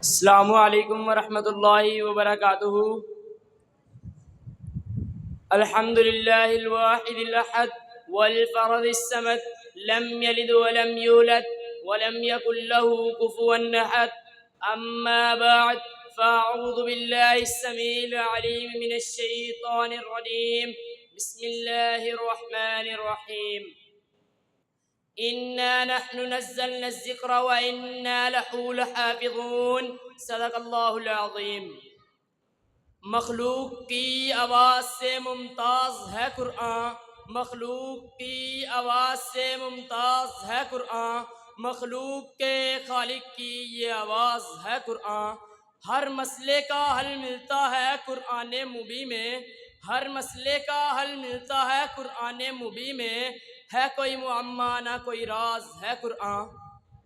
السلام علیکم ورحمۃ اللہ وبرکاتہ۔ الحمد للہ الواحد الاحد والفرد الصمد لم يلد ولم يولد ولم يكن له كفوا احد، اما بعد فاعوذ باللہ السمیع العلیم من الشیطان الرجیم، بسم اللہ الرحمن الرحیم۔ إنا نحن نزلنا الذکر وإنا له لحافظون، صدق اللہ العظیم۔ مخلوق کی آواز سے ممتاز ہے قرآن، مخلوق کی آواز سے ممتاز ہے قرآن، مخلوق کے خالق کی یہ آواز ہے قرآن۔ ہر مسئلے کا حل ملتا ہے قرآن مبین میں، ہر مسئلے کا حل ملتا ہے قرآن مبین میں، ہے کوئی معمہ نہ کوئی راز ہے قرآن۔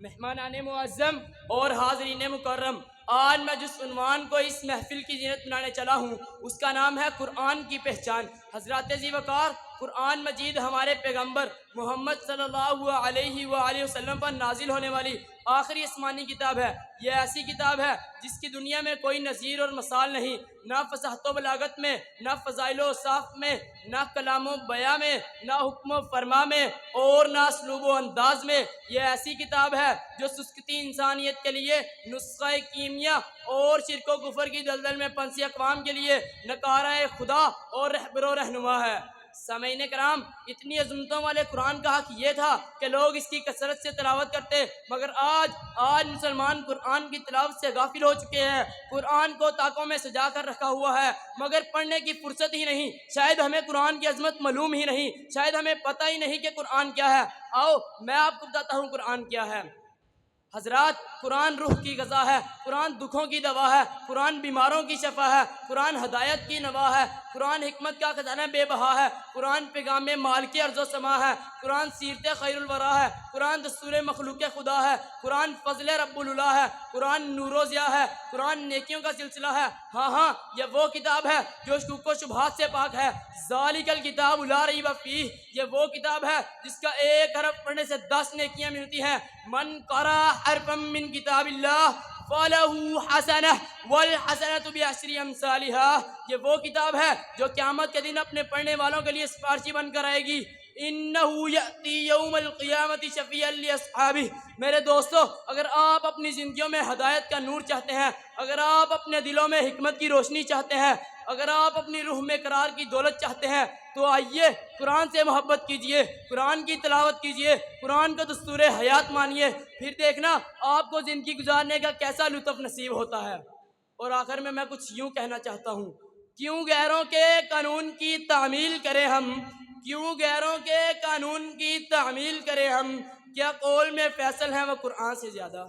مہمانان معظم اور حاضرین مکرم، آج میں جس عنوان کو اس محفل کی زینت بنانے چلا ہوں اس کا نام ہے قرآن کی پہچان۔ حضرات ذی وقار، قرآن مجید ہمارے پیغمبر محمد صلی اللہ علیہ وآلہ وسلم پر نازل ہونے والی آخری آسمانی کتاب ہے۔ یہ ایسی کتاب ہے جس کی دنیا میں کوئی نظیر اور مثال نہیں، نہ فصاحت و بلاغت میں، نہ فضائل و اوصاف میں، نہ کلام و بیاں میں، نہ حکم و فرما میں، اور نہ اسلوب و انداز میں۔ یہ ایسی کتاب ہے جو سستی انسانیت کے لیے نسخہ کیمیا اور شرک و کفر کی دلدل میں پنسی اقوام کے لیے نکارہ خدا اور رہبر و رہنما ہے۔ سامعین کرام، اتنی عظمتوں والے قرآن کا حق یہ تھا کہ لوگ اس کی کثرت سے تلاوت کرتے، مگر آج مسلمان قرآن کی تلاوت سے غافل ہو چکے ہیں۔ قرآن کو طاقوں میں سجا کر رکھا ہوا ہے مگر پڑھنے کی فرصت ہی نہیں۔ شاید ہمیں قرآن کی عظمت معلوم ہی نہیں، شاید ہمیں پتہ ہی نہیں کہ قرآن کیا ہے۔ آؤ میں آپ کو بتاتا ہوں قرآن کیا ہے۔ حضرات، قرآن روح کی غذا ہے، قرآن دکھوں کی دوا ہے، قرآن بیماروں کی شفا ہے، قرآن ہدایت کی نوا ہے، قرآن حکمت کا خزانہ بے بہا ہے، قرآن پیغام مالک ارض و سما ہے، قرآن سیرت خیر الورا ہے، قرآن دستور مخلوق خدا ہے، قرآن فضل رب العلا ہے، قرآن نور و ضیاء ہے، قرآن نیکیوں کا سلسلہ ہے۔ ہاں، یہ وہ کتاب ہے جو شکوک و شبہات سے پاک ہے۔ ذالک الکتاب لا ریب فیہ، یہ وہ کتاب ہے جس کا ایک حرف پڑھنے سے 10 نیکیاں ملتی ہیں۔ من قرأ حرفا من کتاب اللہ فَلَهُ حَسَنَةٌ وَالْحَسَنَةُ بِعَشْرِ أَمْثَالِهَا، یہ وہ کتاب ہے جو قیامت کے دن اپنے پڑھنے والوں کے لیے سفارشی بن کر آئے گی۔ إِنَّهُ يَأْتِي يَوْمَ الْقِيَامَةِ شَفِيعًا لِأَصْحَابِهِ، میرے دوستو، اگر آپ اپنی زندگیوں میں ہدایت کا نور چاہتے ہیں، اگر آپ اپنے دلوں میں حکمت کی روشنی چاہتے ہیں، اگر آپ اپنی روح میں قرار کی دولت چاہتے ہیں، تو آئیے قرآن سے محبت کیجئے، قرآن کی تلاوت کیجئے، قرآن کا دستور حیات مانیے، پھر دیکھنا آپ کو زندگی گزارنے کا کیسا لطف نصیب ہوتا ہے۔ اور آخر میں کچھ یوں کہنا چاہتا ہوں، کیوں غیروں کے قانون کی تعمیل کریں ہم، کیوں غیروں کے قانون کی تعمیل کریں ہم، کیا قول میں فیصل ہیں وہ قرآن سے زیادہ۔